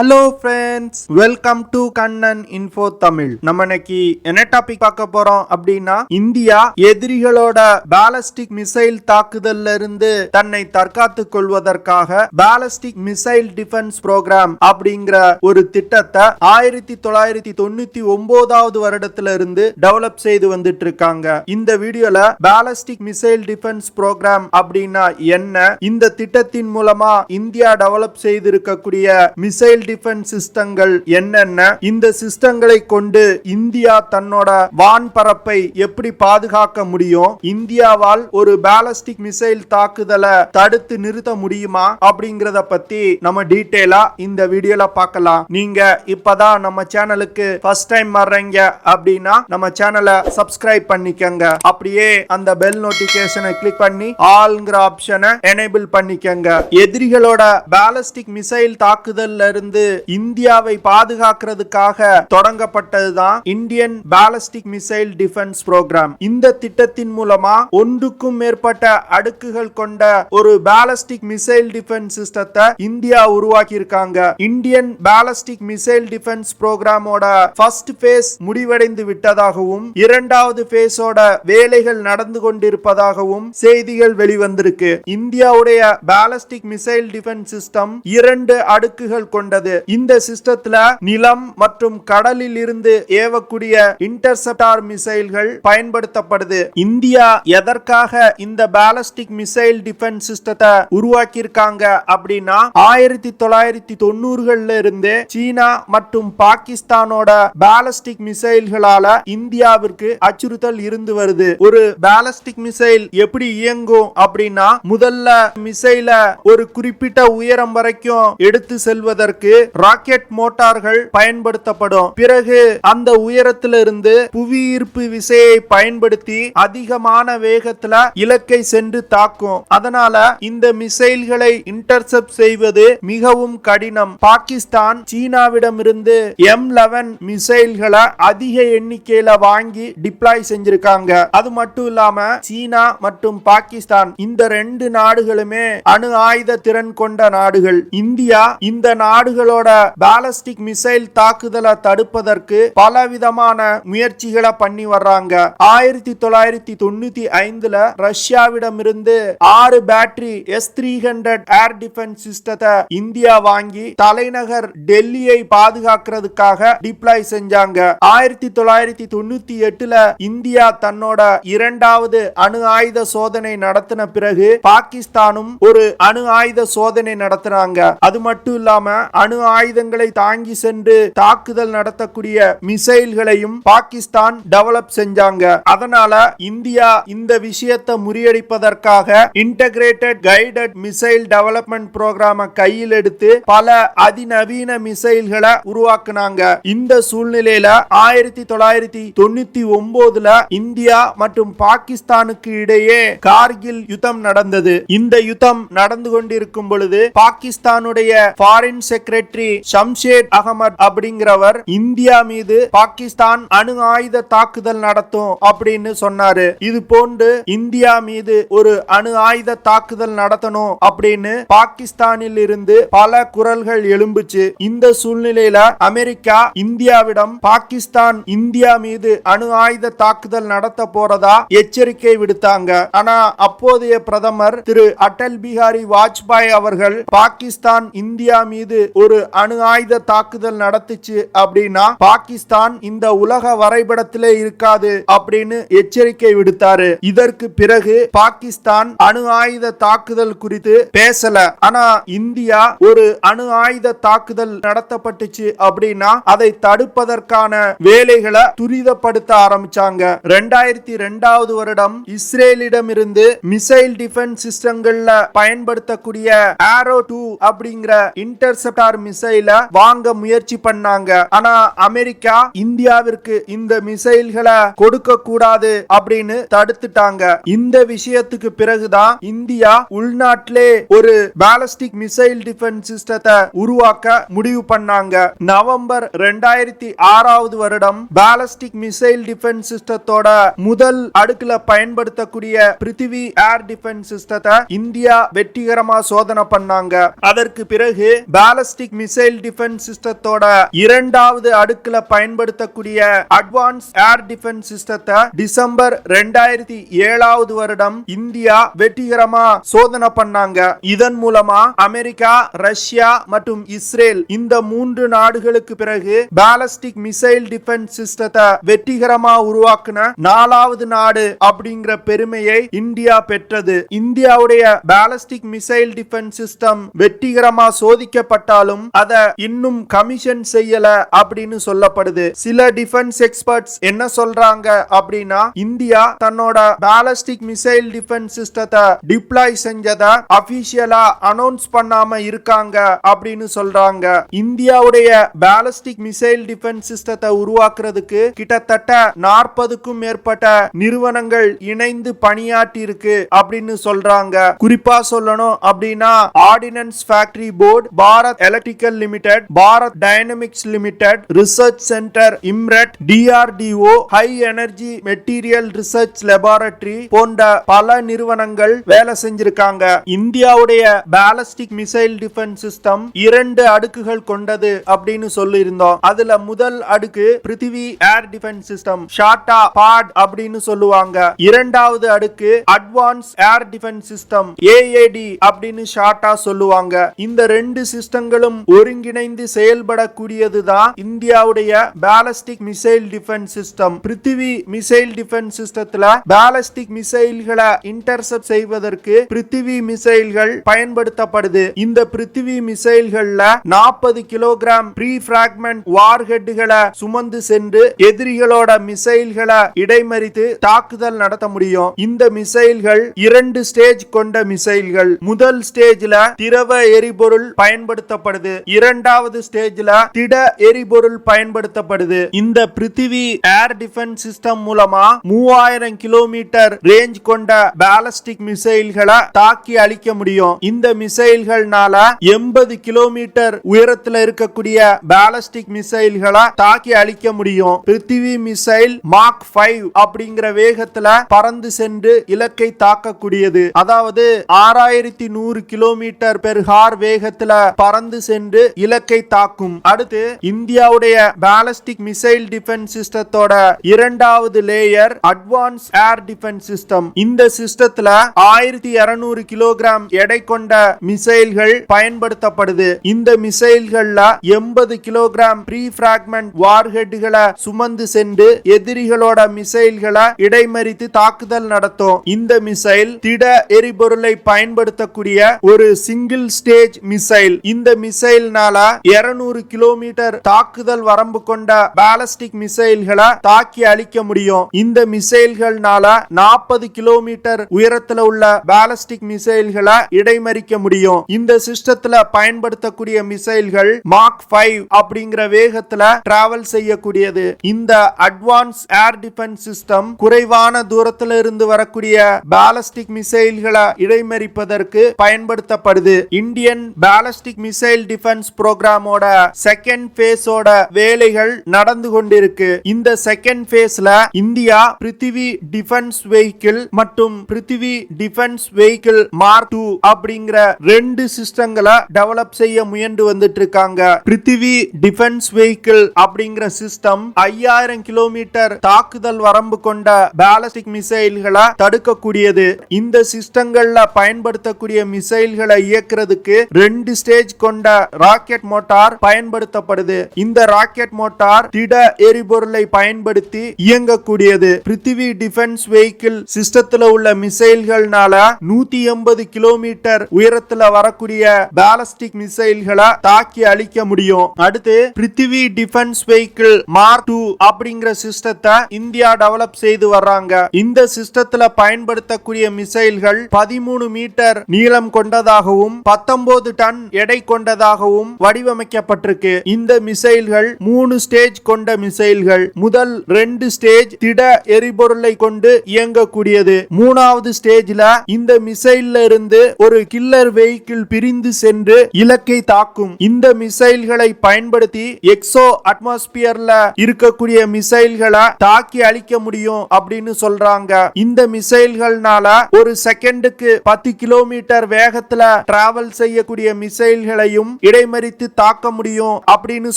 Hello friends, welcome to Kannan info Tamil. நம்ம இன்னைக்கு என்ன டாபிக் பார்க்க போறோம் அப்படின்னா, இந்தியா எதிரிகளோட பாலிஸ்டிக் மிசைல் தாக்குதல்ல இருந்து தன்னை தற்காத்துக் கொள்வதற்காக பாலிஸ்டிக் மிசைல் டிஃபென்ஸ் புரோகிராம் அப்படிங்கிற ஒரு திட்டத்தை 1999வது வருடத்துல இருந்து டெவலப் செய்து வந்துட்டு இருக்காங்க. இந்த வீடியோல பாலிஸ்டிக் மிசைல் டிஃபென்ஸ் புரோகிராம் அப்படின்னா என்ன, இந்த திட்டத்தின் மூலமா இந்தியா டெவலப் செய்து இருக்கக்கூடிய மிசைல் டிஃபென்ஸ் சிஸ்டங்கள் என்னென்ன, இந்த சிஸ்டங்களை கொண்டு இந்தியா தன்னோட வான் பரப்பை எப்படி பாதுகாக்க முடியும், இந்தியாவால் ஒரு பாலிஸ்டிக் மிசைல் தாக்குதலை தடுத்து நிறுத்த முடியுமா அப்படிங்கறத பத்தி நம்ம டீடைலா இந்த வீடியோல பார்க்கலாம். நீங்க இப்பதான் நம்ம சேனலுக்கு ஃபர்ஸ்ட் டைம் வர்றீங்க அப்படின்னா நம்ம சேனலை சப்ஸ்கிரைப் பண்ணிக்கங்க. அப்படியே அந்த பெல் நோட்டிபிகேஷனை கிளிக் பண்ணி ஆல்ங்கிற ஆப்ஷனை எனேபிள் பண்ணிக்கங்க. எதிரிகளோட பாலிஸ்டிக் மிசைல் தாக்குதல்ல இருந்து இந்தியாவை பாதுகாக்கிறதுக்காக தொடங்கப்பட்டதுதான் Indian ballistic missile defence programme. இந்த திட்டத்தின் மூலமா ஒன்றுக்கும் மேற்பட்ட அடுக்குகள் கொண்ட ஒரு பாலிஸ்டிக் மிசைல் டிஃபென்ஸ் சிஸ்டத்தை இந்தியா உருவாக்கி இருக்காங்க. இந்தியன் பாலிஸ்டிக் மிசைல் டிஃபென்ஸ் புரோகிராமோட ஃபர்ஸ்ட் ஃபேஸ் முடிவடைந்து விட்டதாகவும் இரண்டாவது ஃபேஸோட வேலைகள் நடந்து கொண்டிருப்பதாகவும் செய்திகள் வெளிவந்திருக்கு. இந்தியாவுடைய பாலிஸ்டிக் மிசைல் டிஃபென்ஸ் சிஸ்டம் 2 அடுக்குகள் கொண்டது. இந்த சிஸ்டத்துல நிலம் மற்றும் கடலில் இருந்து ஏவக்கூடிய இன்டர்செப்டார் மிசைல்கள் பயன்படுத்தப்படுது. இந்தியா எதற்காக இந்த பாலிஸ்டிக் மிசைல் டிஃபென்ஸ் சிஸ்டத்தை உருவாக்கி இருக்காங்க அப்படின்னா, 1990களில் இருந்து சீனா மற்றும் பாகிஸ்தானோட பாலிஸ்டிக் மிசைல்களால இந்தியாவிற்கு அச்சுறுத்தல் இருந்து வருது. ஒரு பாலிஸ்டிக் மிசைல் எப்படி இயங்கும் அப்படின்னா, முதல்ல மிசைல ஒரு குறிப்பிட்ட உயரம் வரைக்கும் எடுத்து செல்வதற்கு ராக்கெட் மோட்டார்கள் பயன்படுத்தப்படும். பிறகு அந்த உயரத்திலிருந்து புவியீர்ப்பு விசையை பயன்படுத்தி அதிகமான வேகத்துல இலக்கை சென்று தாக்கும். அதனால இந்த மிசைல்களை இன்டர்செப்ட் செய்வது மிகவும் கடினம். பாகிஸ்தான் சீனாவிடமிருந்து M11 மிசைல்களை அதிக எண்ணிக்கையில வாங்கி டிப்ளாய் செஞ்சிருக்காங்க. அது மட்டும் இல்லாம சீனா மற்றும் பாகிஸ்தான் இந்த 2 நாடுகளுமே அணு ஆயுத திறன் கொண்ட நாடுகள். இந்தியா இந்த நாடுகளோட பாலிஸ்டிக் மிசைல் தாக்குதலை தடுப்பதற்கு பலவிதமான முயற்சிகளை பண்ணி வர்றாங்க. 1995ல ரஷ்யாவிடமிருந்து 6 பேட்டரி S-300 ஏர் டிஃபென்ஸ் சிஸ்டத்தை இந்தியா வாங்கி தலைநகர் டெல்லியை பாதுகாக்கிறதுக்காக டிப்ளாய் செஞ்சாங்க. 1998ல இந்தியா தன்னோட 2வது அணு ஆயுத சோதனை நடத்தின பிறகு பாகிஸ்தானும் ஒரு அணு ஆயுத சோதனை நடத்தினாங்க. அது மட்டும் இல்லாம அணு ஆயுதங்களை தாங்கி சென்று தாக்குதல் நடத்தக்கூடிய மிசைல்களையும் பாகிஸ்தான் டெவலப் செஞ்சாங்க. அதனால இந்தியா இந்த விஷயத்தை முறியடிப்பதற்காக இன்டகிரேட்டட் கைடட் மிசைல் டெவலப்மெண்ட் புரோகிராம கையில் எடுத்து பல அதிநவீன மிசைல்களை உருவாக்குனாங்க. இந்த சூழ்நிலையில 1999ல இந்தியா மற்றும் பாகிஸ்தானுக்கு இடையே கார்கில் யுத்தம் நடந்தது. இந்த யுத்தம் நடந்து கொண்டிருக்கும் பொழுது பாகிஸ்தானுடைய ஃபாரின் செக்ரட்டரி ஷம்ஷேத் அகமது அப்படிங்கிறவர் இந்தியா மீது பாகிஸ்தான் அணு ஆயுத தாக்குதல் நடத்தும் அப்படின்னு சொன்னாரு. இது போன்று இந்தியா மீது ஒரு அணு ஆயுத தாக்குதல் நடத்தணும் அப்படின்னு பாகிஸ்தானில் இருந்து பல குரல்கள் எழும்புச்சு. இந்த சூழ்நிலையில அமெரிக்கா இந்தியாவிடம் பாகிஸ்தான் இந்தியா மீது அணு ஆயுத தாக்குதல் நடத்த போறதா எச்சரிக்கை விடுத்தாங்க. ஆனா அப்போதைய பிரதமர் திரு அடல் பிஹாரி வாஜ்பாய் அவர்கள் பாகிஸ்தான் இந்தியா மீது ஒரு அணு ஆயுத தாக்குதல் நடத்துச்சு அப்படின்னா பாகிஸ்தான் இந்த உலக வரைபடத்திலே இருக்காது அப்படின்னு எச்சரிக்கை விடுத்தாரு. இதற்கு பிறகு பாகிஸ்தான் அணு ஆயுத தாக்குதல் குறித்து பேசல. ஆனா இந்தியா ஒரு அணு ஆயுத தாக்குதல் நடத்தப்பட்டுச்சு அப்படின்னா அதை தடுப்பதற்கான வேலைகளை துரிதப்படுத்த ஆரம்பிச்சாங்க. 2002வது வருடம் இஸ்ரேலிடமிருந்து மிசைல் டிஃபென்ஸ் சிஸ்டங்கள்ல பயன்படுத்தக்கூடிய ஆரோ 2 அப்படிங்கிற இன்டர்செப்டார் மிசைலை வாங்க முயற்சி பண்ணாங்க. ஆனா அமெரிக்கா இந்தியாவிற்கு இந்த மிசைல்களை கொடுக்க கூடாது அப்படின்னு தடுத்துட்டாங்க. இந்த விஷயத்துக்கு பிறகுதான் இந்தியா உள்நாட்டிலே ஒரு பாலிஸ்டிக் மிசைல் டிஃபென்ஸ் சிஸ்டத்தை உருவாக்க முடிவு பண்ணாங்க. நவம்பர் 2006வது வருடம் பாலிஸ்டிக் மிசைல் டிஃபென்ஸ் சிஸ்டத்தோட முதல் அடுக்குல பயன்படுத்தக்கூடிய பிருத்திவி ஏர் டிஃபென்ஸ் சிஸ்டத்தை இந்தியா வெற்றிகரமா சோதனை பண்ணாங்க. அதற்கு பிறகு பாலிஸ்டிக் பாலிஸ்டிக் மிசைல் டிஃபென்ஸ் சிஸ்டத்தோட இரண்டாவது அடுக்குல பயன்படுத்தக்கூடிய அட்வான்ஸ் ஏர் டிஃபென்ஸ் சிஸ்டத்தை டிசம்பர் 2007 வருடம் இந்தியா வெற்றிகரமா சோதனை பண்ணாங்க. இதன் மூலமா அமெரிக்கா, ரஷ்யா மற்றும் இஸ்ரேல் இந்த 3 நாடுகளுக்கு பிறகு பாலிஸ்டிக் மிசைல் டிஃபென்ஸ் சிஸ்டத்தை வெற்றிகரமா உருவாக்குன 4வது நாடு அப்படிங்கிற பெருமையை இந்தியா பெற்றது. இந்தியாவுடைய பாலிஸ்டிக் மிசைல் டிஃபென்ஸ் சிஸ்டம் வெற்றிகரமா சோதிக்கப்பட்டாலும் அதை இன்னும் கமிஷன் செய்யல அப்படின்னு சொல்லப்படுது. சில டிஃபென்ஸ் எக்ஸ்பர்ட்ஸ் என்ன சொல்றாங்க அப்படின்னா, இந்தியா தன்னோட பாலிஸ்டிக் மிசைல் டிஃபென்ஸ் சிஸ்டத்தை டிப்ளாய் செஞ்சதை அபிஷியலா அனௌன்ஸ் பண்ணாம இருக்காங்க அப்படின்னு சொல்றாங்க. இந்தியாவுடைய பாலிஸ்டிக் மிசைல் டிஃபென்ஸ் சிஸ்டத்தை உருவாக்குறதுக்கு கிட்டத்தட்ட 40க்கும் மேற்பட்ட நிறுவனங்கள் இணைந்து பணியாற்றி இருக்கு அப்படின்னு சொல்றாங்க. குறிப்பா சொல்லணும் அப்படின்னா ordnance factory board, Bharat electrical limited, Bharat dynamics limited, research centre Imarat, DRDO, high energy material research laboratory போன்ற பல நிறுவனங்கள் வேலை செஞ்சிருக்காங்க. இந்தியாவுடைய பாலிஸ்டிக் மிசைல் டிஃபென்ஸ் சிஸ்டம் 2 அடுக்குகள் கொண்டது அப்படின்னு சொல்லியிருந்தோம். அதுல முதல் அடுக்கு பிருத்திவி ஏர் டிஃபென்ஸ் சிஸ்டம், ஷார்ட்டா PAD அப்படின்னு சொல்லுவாங்க. இரண்டாவது அடுக்கு advance air defence system, AAD அப்படின்னு ஷார்ட்டா சொல்லுவாங்க. இந்த 2 சிஸ்டங்களும் ஒருங்கிணைந்து செயல்படக்கூடியதுதான் இந்தியாவுடைய பாலிஸ்டிக் மிசைல் டிஃபென்ஸ் சிஸ்டம். பிருத்திவி மிசைல் டிஃபென்ஸ் சிஸ்டத்துல பாலிஸ்டிக் மிசைல்களை இன்டர்செப்ட் செய்வதற்கு பிருத்திவி மிசைல்கள் பயன்படுத்தப்படுது. இந்த பிருத்திவி மிசைல்கள்ல 40 கிலோகிராம் ப்ரீ பிராக்மெண்ட் வார்ஹெட்களை சுமந்து சென்று எதிரிகளோட மிசைல்களை இடைமறித்து தாக்குதல் நடத்த முடியும். இந்த மிசைல்கள் 2 ஸ்டேஜ் கொண்ட மிசைல்கள். முதல் ஸ்டேஜ்ல திரவ எரிபொருள் பயன்படுத்தப்படுது, இரண்டாவது ஸ்டேஜ்ல திட எரிபொருள் பயன்படுத்தப்படுது. இந்த பிருத்திவி ஏர் டிஃபென்ஸ் சிஸ்டம் மூலமா 3000 கிலோமீட்டர் ரேஞ்ச் கொண்ட பாலிஸ்டிக் மிசைல்களை தாக்கி அழிக்க முடியும். இந்த மிசைல்கள்னால 80 கிலோமீட்டர் உயரத்தில் இருக்கக்கூடிய பாலிஸ்டிக் மிசைல்களை தாக்கி அழிக்க முடியும். பிருத்திவி மிசைல் மாக் 5 அப்படிங்கிற வேகத்துல பறந்து சென்று இலக்கை தாக்கக்கூடியது. அதாவது 6100 கிலோமீட்டர் பெர் ஹார் வேகத்துல பறந்து சென்று இலக்கை தாக்கும். அடுத்து இந்தியாவுடைய பாலிஸ்டிக் மிசைல் டிஃபென்ஸ் சிஸ்டத்தோட இரண்டாவது layer advance air defence system. இந்த சிஸ்டத்துல 1200 கிலோகிராம் எடை கொண்ட மிசைல்கள் பயன்படுத்தப்படுது. இந்த மிசைல்கள்ல 80 கிலோகிராம் ப்ரீ பிராக்மெண்ட் வார்ஹெட்களை சுமந்து சென்று எதிரிகளோட மிசைல்களை இடைமறித்து தாக்குதல் நடத்தும். இந்த மிசைல் திட எரிபொருளை பயன்படுத்தக்கூடிய ஒரு சிங்கிள் ஸ்டேஜ் மிசைல். இந்த மிசைல்னால 200 கிலோமீட்டர் தாக்குதல் வரம்பு கொண்ட பாலிஸ்டிக் மிசைல்களை தாக்கி அழிக்க முடியும். இந்த மிசைல்கள்னால 40 கிலோமீட்டர் உயரத்தில் உள்ள பாலிஸ்டிக் மிசைல்களை இடைமறிக்க முடியும். இந்த சிஸ்டத்துல பயன்படுத்தக்கூடிய மிசைல்கள் மாக் 5 அப்படிங்கிற வேகத்துல டிராவல் செய்யக்கூடியது. இந்த அட்வான்ஸ் ஏர் டிஃபென்ஸ் சிஸ்டம் குறைவான தூரத்தில் இருந்து வரக்கூடிய பாலிஸ்டிக் மிசைல்களை இடைமறிப்பதற்கு பயன்படுத்தப்படுது. இந்தியன் பாலிஸ்டிக் மிசைல் டிஃபென்ஸ் புரோகிராமோட செகண்ட் பேஸோட வேலைகள் நடந்து கொண்டிருக்கு. இந்த செகண்ட் பேஸ்ல இந்தியா பிருத்திவி டிஃபென்ஸ் வெஹிக்கிள் மற்றும் பிருத்திவி டிஃபென்ஸ் வெஹிக்கிள் மார்க் 2 அப்படிங்கிற 2 சிஸ்டங்களை டெவலப் செய்ய முயன்று வந்துட்டு இருக்காங்க. பிருத்திவி டிஃபென்ஸ் வெஹிக்கிள் அப்படிங்கிற சிஸ்டம் 5000 கிலோமீட்டர் தாக்குதல் வரம்பு கொண்ட பாலிஸ்டிக் மிசைல்களை தடுக்கக்கூடியது. இந்த சிஸ்டங்கள்ல பயன்படுத்தக்கூடிய மிசைல்களை இயக்குறதுக்கு 2 ஸ்டேஜ் கொண்ட ராக்கெட் மோட்டார் பயன்படுத்தப்படுது. இந்த ராக்கெட் மோட்டார் திட எரிபொருளை பயன்படுத்தி இயங்கக்கூடியது. பிருத்திவி டிஃபென்ஸ் வெஹிக்கிள் சிஸ்டத்துல உள்ள மிசைல்கள்னால 180 கிலோமீட்டர் உயரத்துல வரக்கூடிய பாலிஸ்டிக் மிசைல்களை தாக்கி அழிக்க முடியும். அடுத்து பிருத்திவி டிஃபென்ஸ் வெஹிக்கிள் மார்க் 2 அப்படிங்கிற சிஸ்டத்தை இந்தியா டெவலப் செய்து வர்றாங்க. இந்த சிஸ்டத்துல பயன்படுத்தக்கூடிய மிசைல்கள் 13 மீட்டர் நீளம் கொண்டதாகவும் 19 டன் எடை கொண்டதாகவும் வடிவமைக்கப்பட்டிருக்கு. இந்த மிசைல்கள் 3 ஸ்டேஜ் கொண்ட மிசைல்கள். முதல் 2 ஸ்டேஜ் திட எரிபொருளை கொண்டு இயங்கக்கூடியது. 3வது ஸ்டேஜ்ல இந்த மிசைல்ல இருந்து ஒரு கில்லர் வெஹிக்கிள் பிரிந்து சென்று இலக்கை தாக்கும். இந்த மிசைல்களை பயன்படுத்தி எக்ஸோ அட்மாஸ்பியர்ல இருக்கக்கூடிய மிசைல்களை தாக்கி அழிக்க முடியும் அப்படின்னு சொல்றாங்க. இந்த மிசைல்கள்னால ஒரு செகண்டுக்கு 10 கிலோமீட்டர் வேகத்துல டிராவல் செய்யக்கூடிய மிசைல்களையும் இடைமறித்து தாக்க முடியும் அப்படின்னு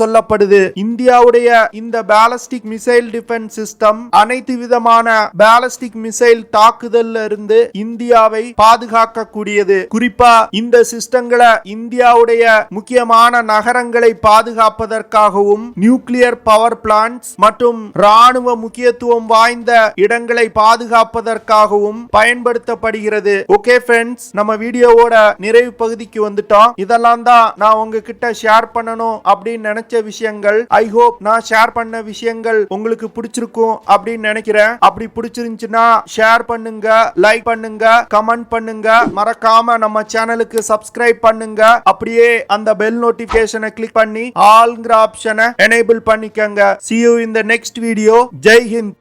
சொல்லப்படுது. இந்தியாவுடைய இந்த பாலிஸ்டிக் மிசைல் டிஃபென்ஸ் சிஸ்டம் அனைத்து விதமான பாலிஸ்டிக் மிசைல் தாக்குதல்ல இருந்து இந்தியாவை பாதுகாக்க கூடியது. குறிப்பா இந்த சிஸ்டங்களை இந்தியாவுடைய முக்கியமான நகரங்களை பாதுகாப்பதற்காகவும் நியூக்ளியர் பவர் பிளான்ட்ஸ் மற்றும் ராணுவ முக்கியத்துவம் வாய்ந்த இடங்களை பாதுகாப்பதற்காகவும் பயன்படுத்தப்படுகிறது. ஓகே ஃப்ரெண்ட்ஸ், நம்ம வீடியோவோட நிறைவு பகுதிக்கு வந்துட்டோம். இதெல்லாம் தான் நான் உங்ககிட்ட ஷேர் பண்ணணும் அப்படின்னு நினைச்ச விஷயங்கள். ஐ ஹோப் நான் ஷேர் பண்ண விஷயங்கள் உங்களுக்கு பிடிச்சிருக்கும் அப்படின்னு நினைக்கிறேன். அப்படி பிடிச்சிருந்துச்சுன்னா ஷேர் பண்ணுங்க, லைக் பண்ணுங்க, கமெண்ட் பண்ணுங்க, மறக்காம நம்ம சேனலுக்கு சப்ஸ்கிரைப் பண்ணுங்க. அப்படியே அந்த பெல் நோட்டிபிகேஷனை கிளிக் பண்ணி ஆல்ங்கிற ஆப்ஷனை எனேபிள் பண்ணிக்கங்க. See you in the next video. Jai Hind.